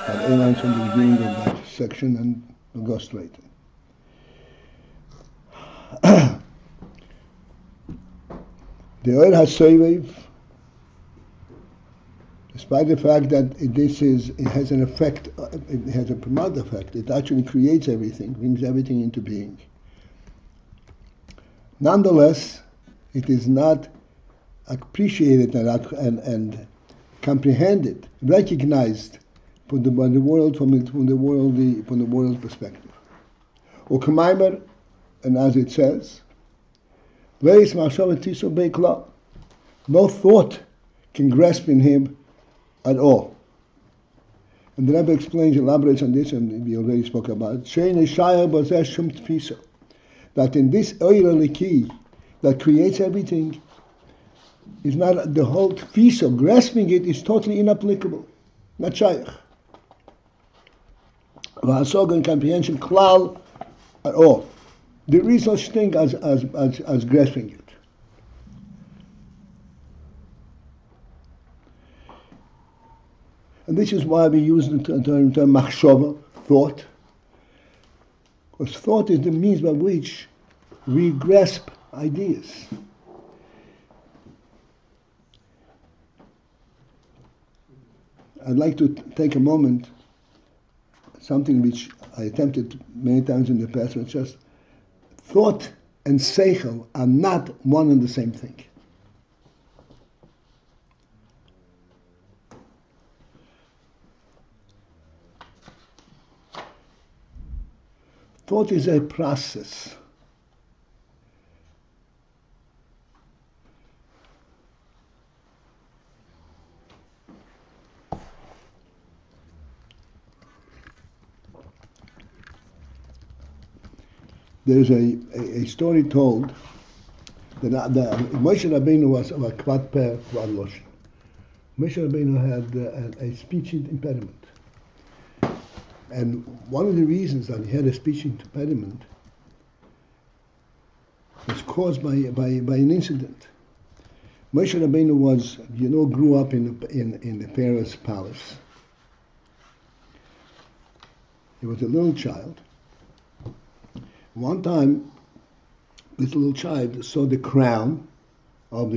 But AYIN from the beginning of that section, and we'll go straight. The oil has soivev, despite the fact that it has an effect, it has a promote effect, it actually creates everything, brings everything into being. Nonetheless, it is not appreciated and comprehended, recognized from the world from the world perspective. U'k'maimer, and as it says, no thought can grasp in him at all. And the Rebbe explains, elaborates on this, and we already spoke about it. That in this oil key that creates everything is not the whole tfisa, grasping it is totally inapplicable, not shaykh. V'hasog and comprehension klal at all. There is such thing as grasping it. And this is why we use the term machshava, thought. Because thought is the means by which we grasp ideas. I'd like to take a moment, something which I attempted many times in the past, which just thought and sechel are not one and the same thing. Thought is a process. There's a story told that Moshe Rabbeinu was a kvat per kvad loshen. Moshe Rabbeinu had a speech impediment. And one of the reasons that he had a speech impediment was caused by an incident. Moshe Rabbeinu grew up in the Pharaoh's palace. He was a little child. One time, this little child saw the crown of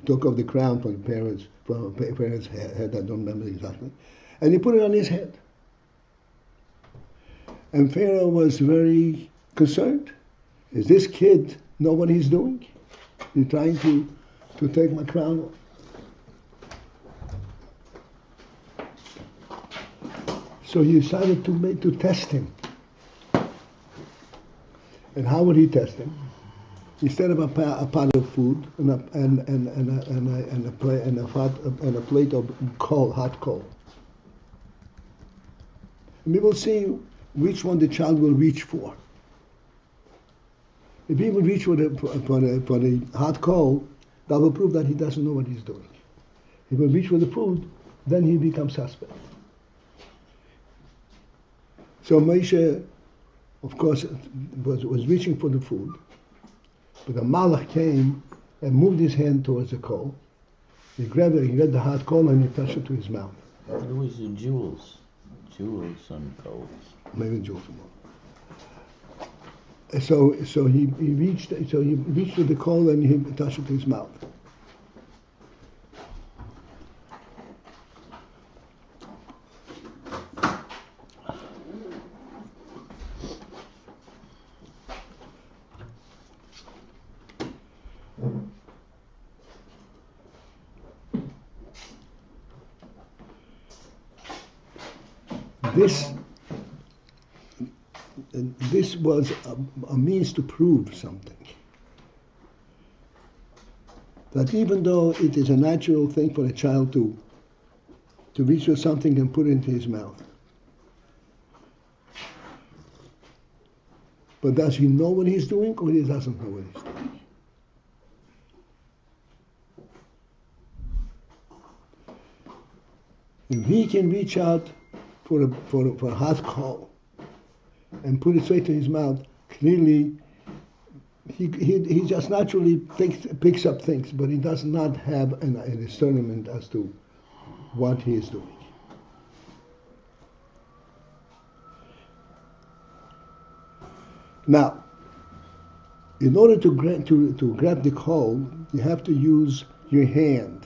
took off the crown from Pharaoh's head. I don't remember exactly, and he put it on his head. And Pharaoh was very concerned. Is this kid know what he's doing? He's trying to take my crown off. So he decided to test him. And how would he test him? Instead of a pot of food and a plate of hot coal. And we will see which one the child will reach for. If he will reach for the hot coal, that will prove that he doesn't know what he's doing. If he will reach for the food, then he becomes suspect. So Moshe, of course, was reaching for the food, but the malach came and moved his hand towards the coal. He grabbed the hot coal and he touched it to his mouth. It was the jewels and gold. Maybe jewels and gold. So he reached for the coal and he touched it to his mouth. This was a means to prove something. That even though it is a natural thing for a child to reach for something and put it into his mouth, but does he know what he's doing or he doesn't know what he's doing? If he can reach out for a hot coal and put it straight to his mouth, clearly he just naturally picks up things, but he does not have a discernment as to what he is doing. Now, in order to grab the coal, you have to use your hand.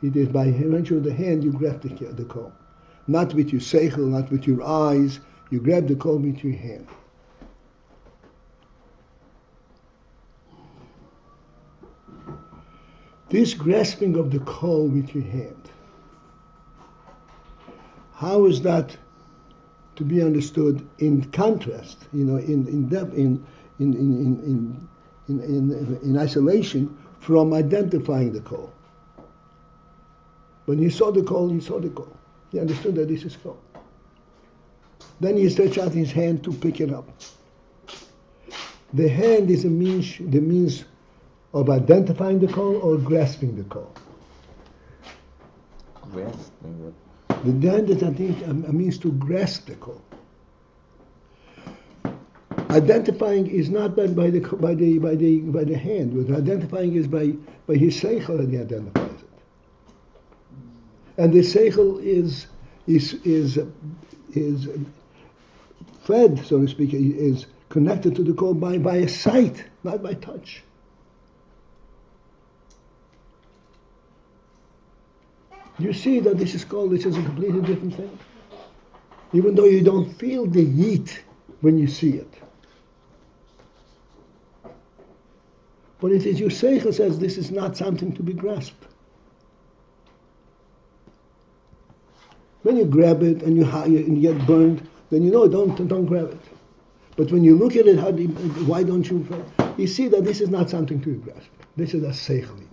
It is by virtue of the hand you grab the coal. Not with your sechel, not with your eyes. You grab the coal with your hand. This grasping of the coal with your hand, how is that to be understood in contrast, in isolation from identifying the coal? When he saw the coal, he saw the coal. He understood that this is coal. Then he stretched out his hand to pick it up. The hand is the means of identifying the coal or grasping the coal. Grasping it. The hand is, I think, a means to grasp the coal. Identifying is not done by the hand. But identifying is by his sechel, that he identifies it. And the sechel is fed, so to speak, is connected to the coal by a sight, not by touch. You see that this is coal, this is a completely different thing. Even though you don't feel the heat when you see it. But it is your seichel says this is not something to be grasped. When you grab it and you get burned, then you know don't grab it. But when you look at it, why don't you? You see that this is not something to be grasped. This is a seichel.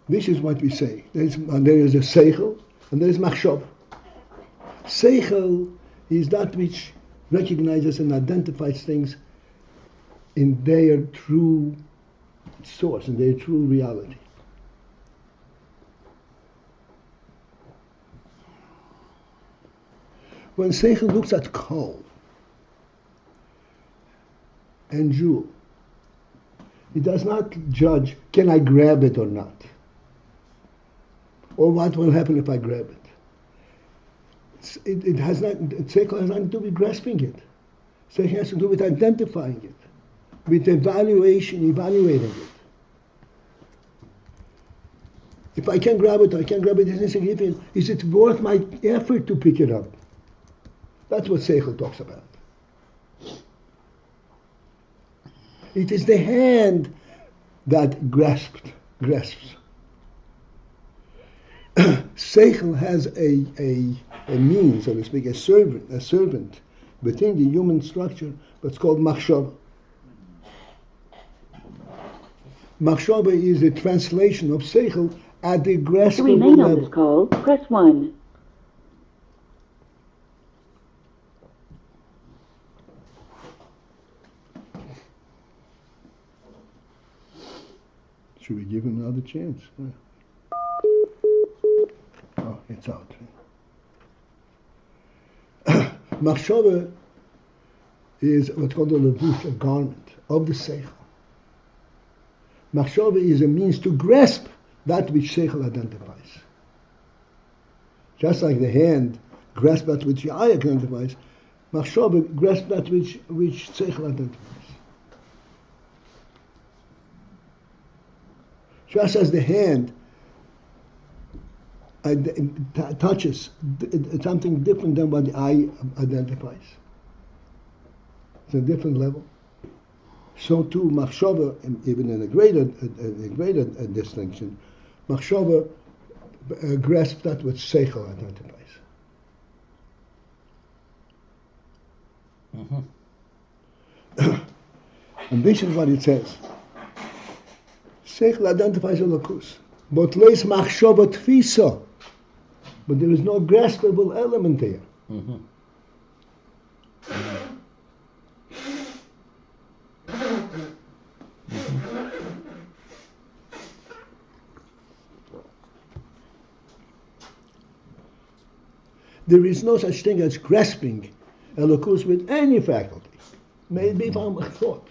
This is what we say. There is a sechel and there is machshava. Sechel is that which recognizes and identifies things in their true source, in their true reality. When sechel looks at coal and jewel, it does not judge, can I grab it or not? Or what will happen if I grab it? It has not, sechel has nothing to do with grasping it. Sechel has to do with identifying it, with evaluating it. If I can grab it, I can grab it, it's insignificant. Is it worth my effort to pick it up? That's what sechel talks about. It is the hand that grasps. Sechel has a means, so to speak, a servant within the human structure that's called machshava. Machshava is a translation of sechel at the graspable To remain on level. this call, press 1. Should we give him another chance? Oh, it's out. Machshava is what's called a levush, a garment of the sechel. Machshava is a means to grasp that which sechel identifies. Just like the hand grasps that which the eye identifies, machshava grasps that which sechel identifies. Just as the hand touches something different than what the eye identifies. It's a different level. So too, machshava, even in a greater distinction, machshava grasps that which sechel identifies. And this is what it says. Sechel identifies a lakus, but leis machshava tfisa. But there is no graspable element there. There is no such thing as grasping a lakus with any faculty. May it be from a thought.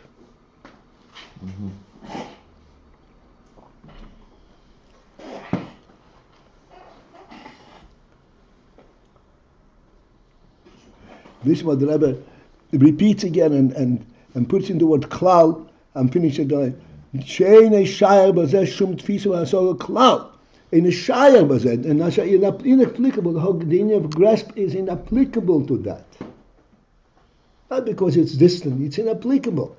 This is what the Rebbe repeats again and puts in the word klal and finishes it. Shein a shayar bazeh shum tfisu asol klal. In a shayar bazeh, and that's inapplicable. The whole idea of grasp is inapplicable to that. Not because it's distant, it's inapplicable.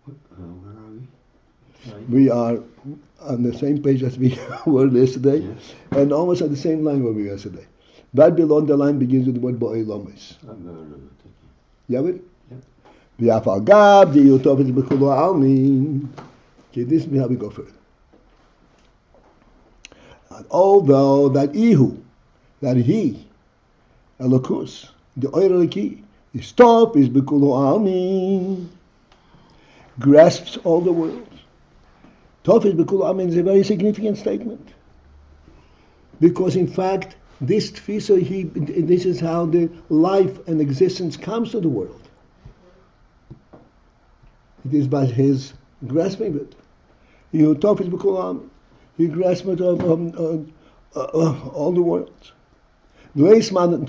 Where are we? Right. We are on the same page as we were yesterday, Yes. and almost at the same line where we were yesterday. Right below the line begins with the word bo'elomis. I've heard of it. You have it? Yep. V'af al gab di'yutov es b'kulo almin. Okay, this is how we go further. And although that Ihu, that he, Elokus, the Oireliki, is top, is b'kulo almin, grasps all the world. Top is b'kulo almin is a very significant statement. Because in fact, this tfisa, this is how the life and existence comes to the world. It is by his grasping it. You top is b'kulo almin. He grasps it of all the world.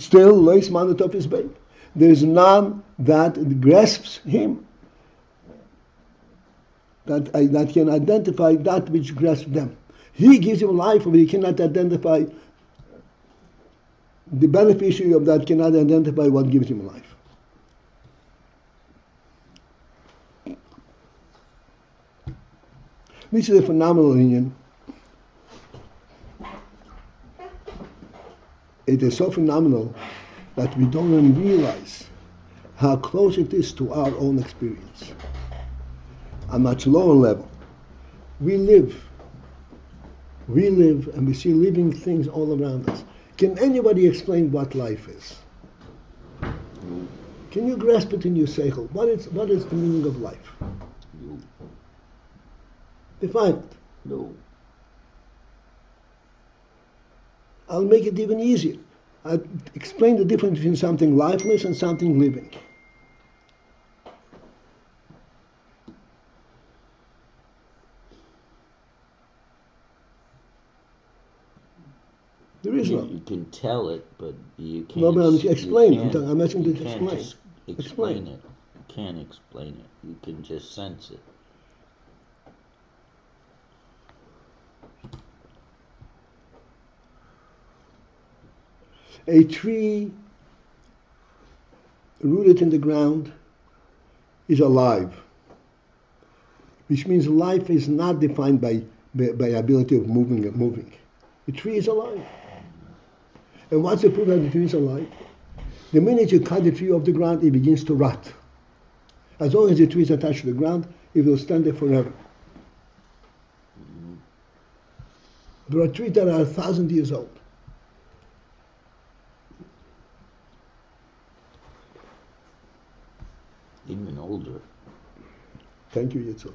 Still, Lois man of his babe. There is none that grasps him, that can identify that which grasps them. He gives him life, but he cannot identify. The beneficiary of that cannot identify what gives him life. This is a phenomenal union. It is so phenomenal that we don't even realize how close it is to our own experience. On a much lower level, we live and we see living things all around us. Can anybody explain what life is? Can you grasp it in your sechel? What is the meaning of life? No. Define it. No. I'll make it even easier. I'll explain the difference between something lifeless and something living. There is no. You can tell it, but you can't. No, but I'm explain. you can't- I'm asking you to can't explain. just explain it. You can't explain it. You can just sense it. A tree rooted in the ground is alive, which means life is not defined by ability of moving. The tree is alive. And what's the proof that the tree is alive? The minute you cut the tree off the ground, it begins to rot. As long as the tree is attached to the ground, it will stand there forever. There are trees that are 1,000 years old. Even older. Thank you, Yitzhak.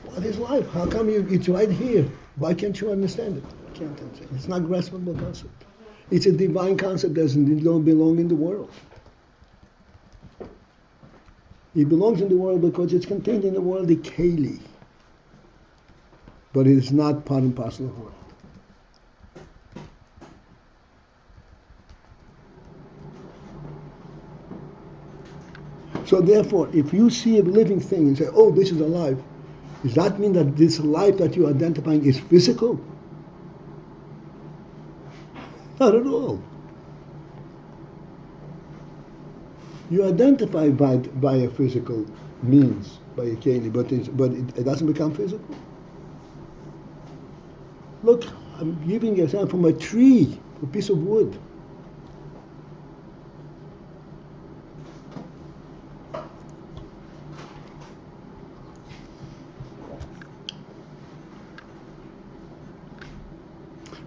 What is life? How come it's right here? Why can't you understand it? I can't understand. It's not graspable concept. It's a divine concept that doesn't belong in the world. It belongs in the world because it's contained in the world, the keli. But it is not part and parcel of the world. So therefore, if you see a living thing and say, oh, this is alive, does that mean that this life that you're identifying is physical? Not at all. You identify by a physical means, by a keli, but it doesn't become physical. Look, I'm giving you an example from a tree, a piece of wood.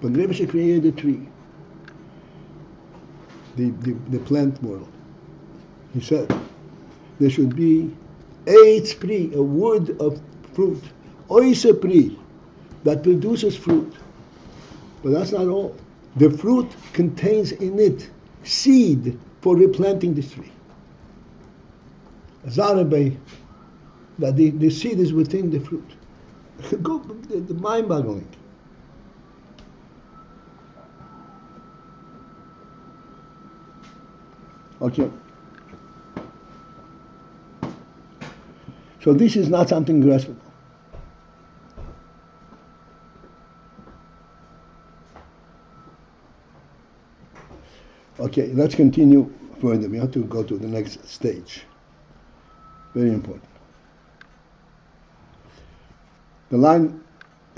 When Rebbe created the tree, the plant world, he said there should be eitz pri, a wood of fruit, oise pri, that produces fruit. But that's not all. The fruit contains in it seed for replanting the tree. Zarebe that the seed is within the fruit. Go, the mind-boggling. Okay. So this is not something graspable. Okay, let's continue further. We have to go to the next stage. Very important. The line,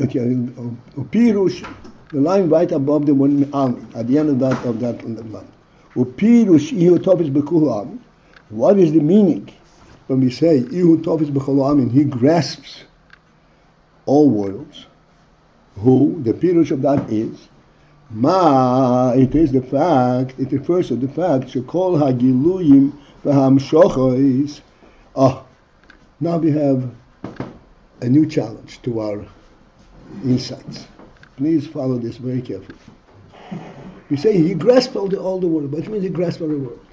okay, Upirush, the line right above the one at the end of that line. Upirush ihu tofis b'kulam. What is the meaning when we say ihu tofis b'kulam? He grasps all worlds. Who? The pirush of that is Ma. It is the fact. It refers to the fact. Shekol hagiluyim v'hamshochos. Now we have a new challenge to our insights. Please follow this very carefully. We say he grasped all the world, but it means he grasped all the world.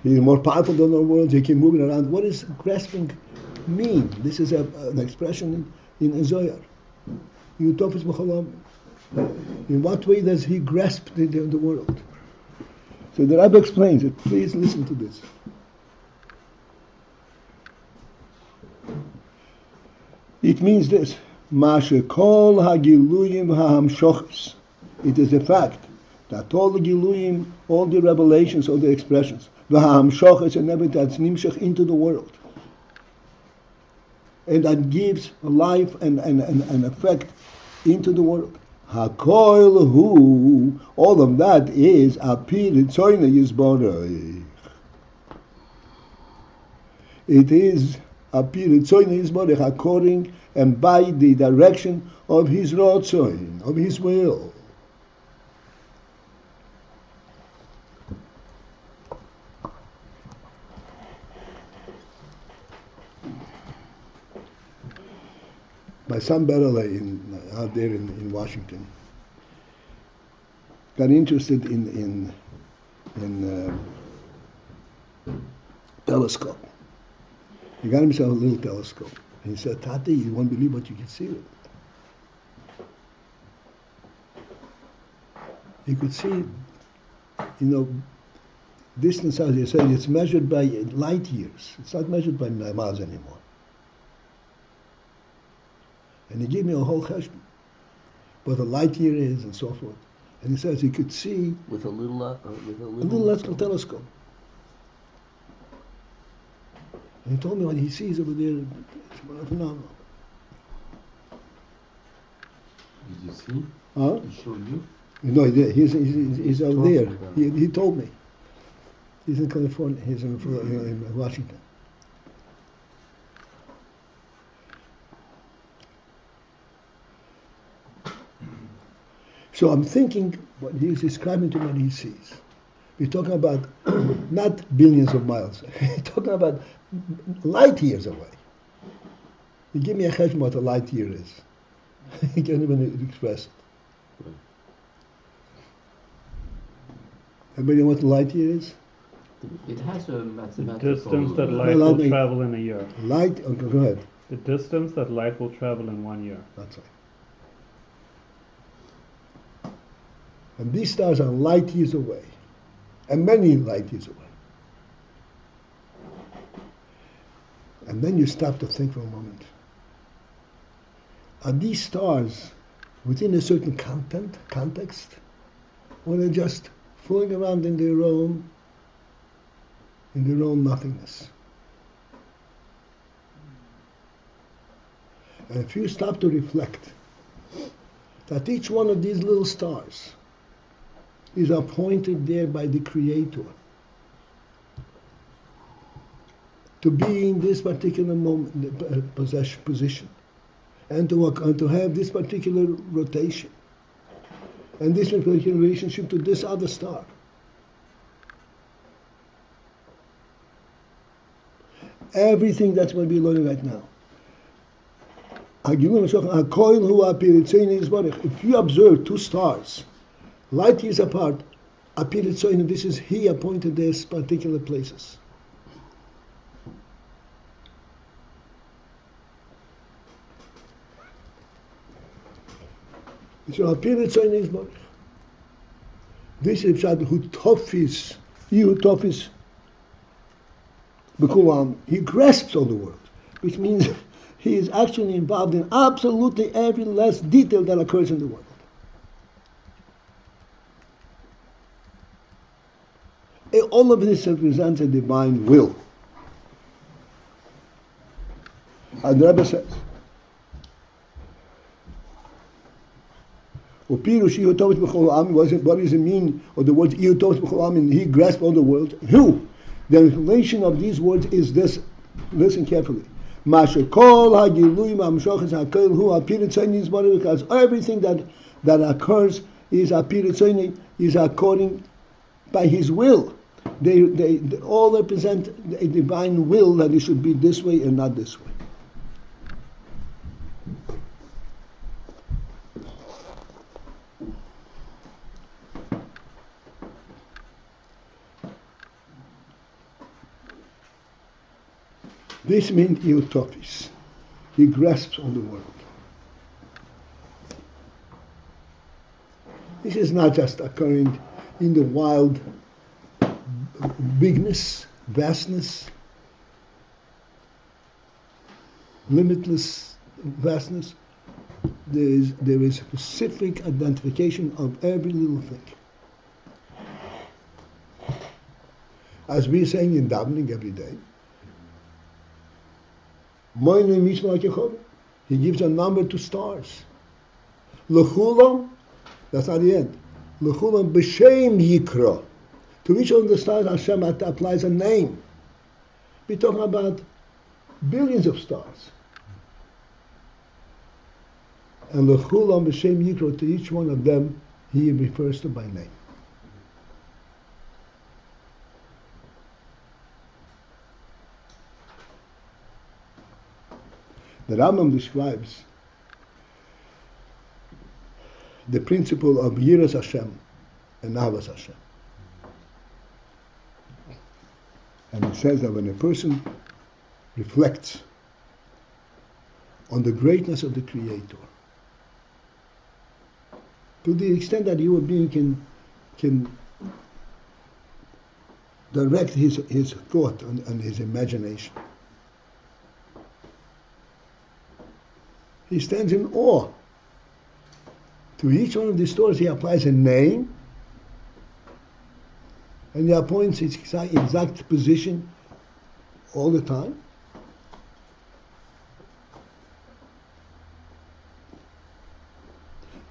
He is more powerful than the world. He can move it around. What does grasping mean? This is an expression in Zohar. In what way does he grasp the world? So the Rebbe explains it. Please listen to this. It means this. Mashekol hagiluyim hahamshochos. It is a fact that all the giluyim, all the revelations, all the expressions, v'hahamshochos, and everything that's nimshach into the world, and that gives life and effect into the world. Hakol hu, all of that is apir tzoyne yizborei. It is apir tzoyne yizborei, according and by the direction of his rotzoin, of his will. My son Berele out there in Washington got interested in telescope. He got himself a little telescope. And he said, Tati, you won't believe what you can see with it. You could see, distance out. He said it's measured by light years. It's not measured by miles anymore. And he gave me a whole cheshbon, what a light year is and so forth. And he says he could see with a little telescope. And he told me what he sees over there, it's phenomenal. Did you see? Huh? He showed you? No, he's out there. He told me. He's in California. He's in Washington. So I'm thinking what he's describing to me what he sees. We're talking about not billions of miles. We're talking about light years away. You give me a cheshbon what a light year is. You can't even express it. Everybody know what a light year is? It has a mathematical... The distance that light will travel in a year. Light, okay, go ahead. The distance that light will travel in 1 year. That's right. And these stars are light years away, and many light years away. And then you stop to think for a moment. Are these stars within a certain context, or they're just fooling around in their own nothingness? And if you stop to reflect that each one of these little stars is appointed there by the Creator to be in this particular moment, position, and to have this particular rotation, and this particular relationship to this other star. Everything that's going to be learning right now. If you observe two stars, light years apart, this is he appointed these particular places. So appeared so in his body. This is who tofis, he who tofis, bekulam, he grasps all the world, which means he is actually involved in absolutely every last detail that occurs in the world. All of this represents a divine will. And the Rebbe says, what does it mean, or the words he grasped all the world? Who? The explanation of these words is this. Listen carefully. Because everything that occurs is according by his will. They all represent a divine will that it should be this way and not this way. This means eutopis. He grasps on the world. This is not just occurring in the wild bigness, vastness, limitless vastness. There is specific identification of every little thing. As we're saying in davening every day, he gives a number to stars. Lechulam, that's not the end. Lechulam b'shem yikra. To each of the stars, Hashem applies a name. We're talking about billions of stars. And lechulam b'shem yikra, to each one of them, he refers to by name. The Rambam describes the principle of Yiras Hashem and Ahavas Hashem. And it says that when a person reflects on the greatness of the Creator, to the extent that a human being can direct his thought and his imagination, he stands in awe. To each one of these stars he applies a name, and he appoints its exact position all the time.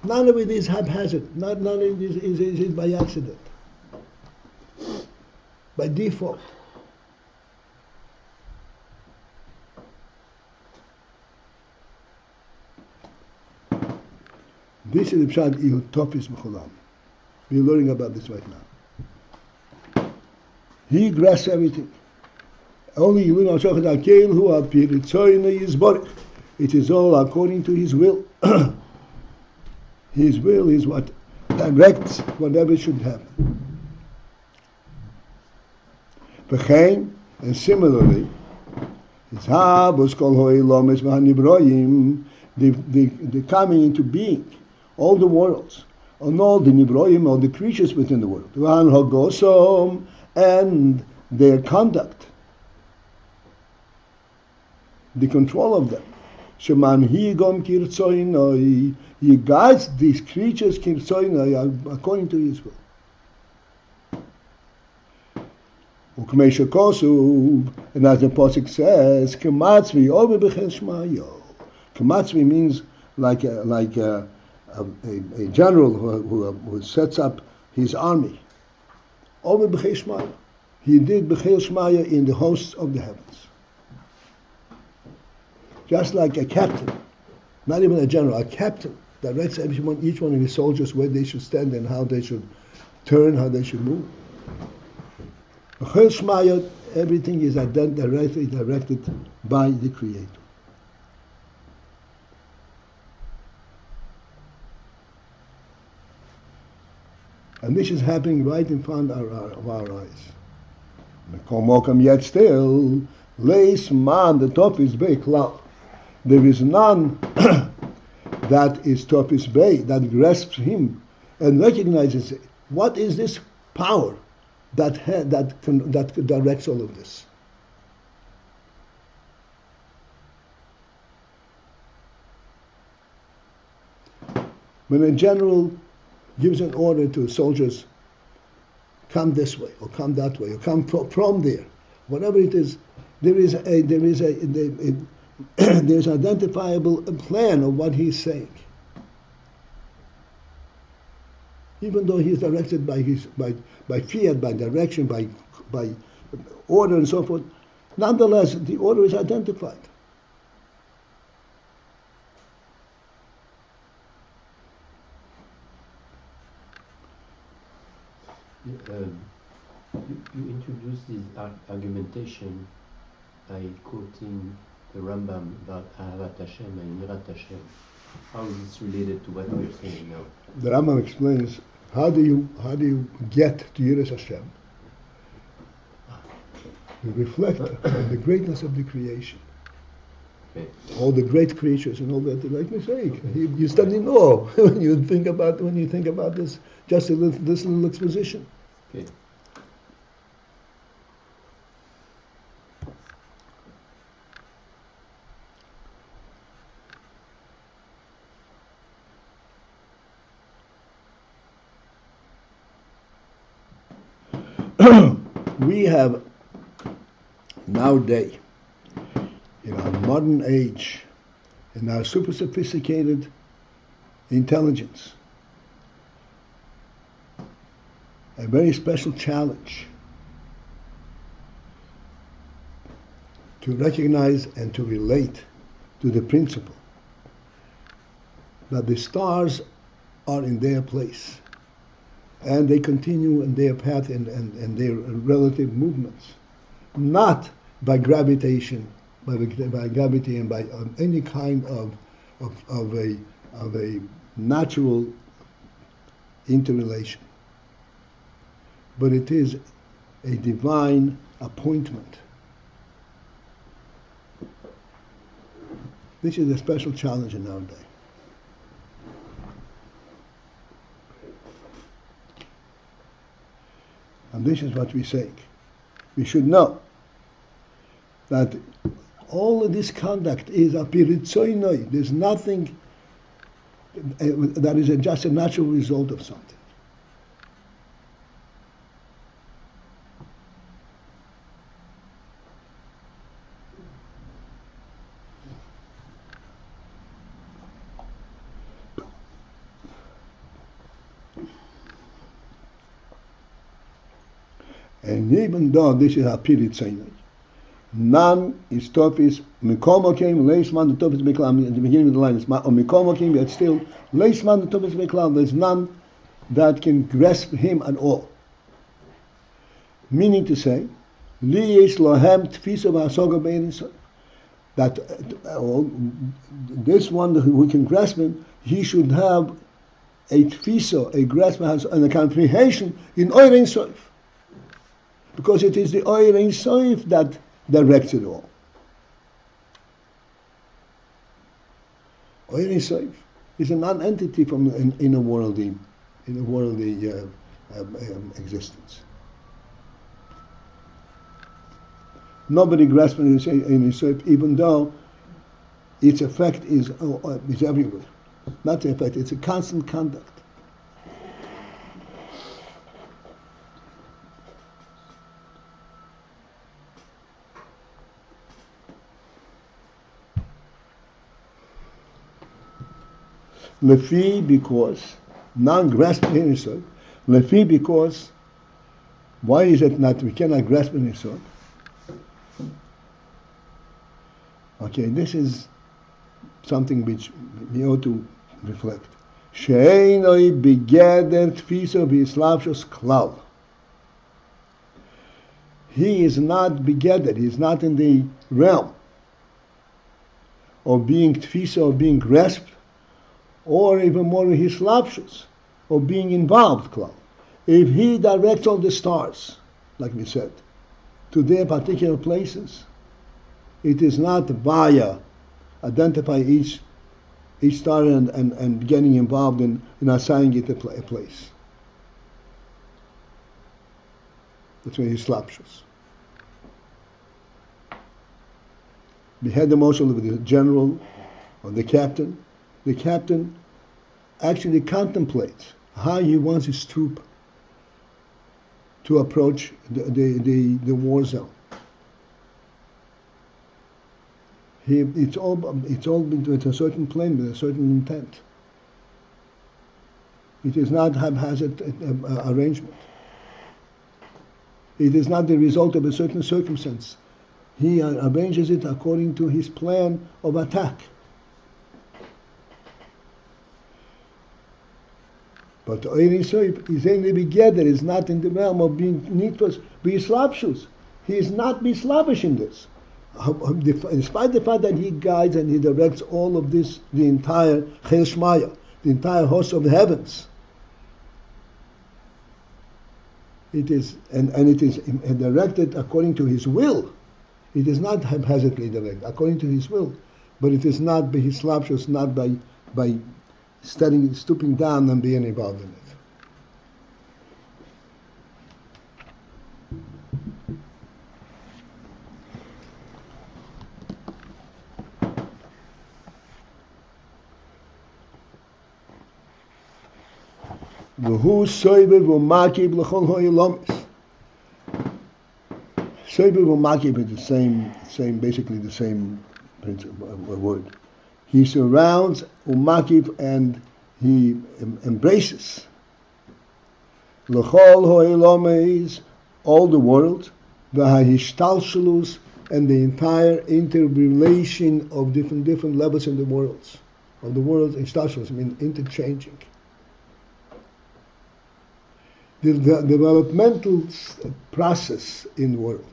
None of it is haphazard. None of it is by accident, by default. This is the Pshat Iutopis Mechulam. We're learning about this right now. He grasps everything. Only it is all according to his will. His will is what directs whatever should happen. And similarly, the coming into being, all the worlds, and all the nibroim, all the creatures within the world, and their conduct, the control of them. He guides these creatures according to his will. And as the Pasuk says, Kematzvi means like a general who sets up his army. He did B'chel Shmaya in the hosts of the heavens. Just like a captain, not even a general, a captain directs each one of his soldiers where they should stand and how they should turn, how they should move. B'chel Shmaya, everything is directly directed by the Creator. And this is happening right in front of our eyes. Yet still, lays man, the top is very cloud. There is none that is Topis Bay, that grasps him and recognizes it. What is this power that directs all of this? When a general gives an order to soldiers, come this way, or come that way, or come from there, whatever it is, there's identifiable plan of what he's saying. Even though he's directed by fiat, by direction, by order and so forth, nonetheless the order is identified. You introduced this argumentation by quoting the Rambam about Ahavat Hashem and Yirat Hashem. How is this related to what we're saying now? The Rambam explains how do you get to Yiras Hashem? You reflect on the greatness of the creation. Okay. All the great creatures and all that. Like we say, you study law when you think about this. Just this little exposition. Okay. We have nowadays, in our modern age, in our super sophisticated intelligence, a very special challenge to recognize and to relate to the principle that the stars are in their place and they continue in their path and their relative movements, not by gravitation, by gravity and by any kind of a natural interrelation, but it is a divine appointment. This is a special challenge in our day. And this is what we say. We should know that all of this conduct is apiritzoinoi. There's nothing that is just a natural result of something. And even though this is a piritzainoi, none is topis mikomo came leisman the topis beklam at the beginning of the line is mikomo came, yet still leisman the topis beklam. There's none that can grasp him at all. Meaning to say, li yesh lohem tfiso v'asoga be'enisoi, that this one who can grasp him, he should have a tfiso, a grasp, and a comprehension in Oyer Ein Sof. Because it is the Oyer Ein Sof that directs it all. Oyer Ein Sof is a non-entity from in a worldly existence. Nobody grasps Oyer Ein Sof, even though its effect is everywhere. Not the effect; it's a constant conduct. Lefi, because non-grasping in Yisod. Lefi, because why is it not we cannot grasp in Yisod? Okay, this is something which we ought to reflect. She'einoi begeder tfiso v'islavshos klal. He is not begeder, he is not in the realm of being tfiso, of being grasped, or even more his lapsus, of being involved, klal. If he directs all the stars, like we said, to their particular places, it is not via identify each each star and getting involved in assigning it a place. That's why he's slapshus. We had the motion with the general or the captain. The captain actually contemplates how he wants his troop to approach the war zone. It's all been with a certain plan, with a certain intent. It is not haphazard arrangement. It is not the result of a certain circumstance. He arranges it according to his plan of attack. But the AYIN is only together, is not in the realm of being nitwas, be slapshus. He is not be slavish in this. Despite the fact that he guides and he directs all of this, the entire Chel Shmaya, the entire host of the heavens. It is and it is directed according to his will. It is not haphazardly directed according to his will, but it is not by his slapshus, not by stooping down and being involved in it. V'hu soivev u'makib l'chol ha'olamis. Soivev u'makib is the same, basically the same principle, word. He surrounds u'makib and he embraces l'chol ha'olamis, all the world, v'ha'hishtalshelus, and the entire interrelation of different levels in the worlds. Of the world, ishtalshelus means interchanging. The developmental process in the world.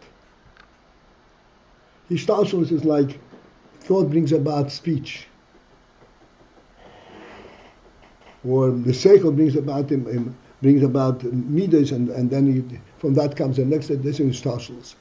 Ishtalshelus is like thought brings about speech, or the sechel brings about midas, and then from that comes the next. This is ishtalshelus.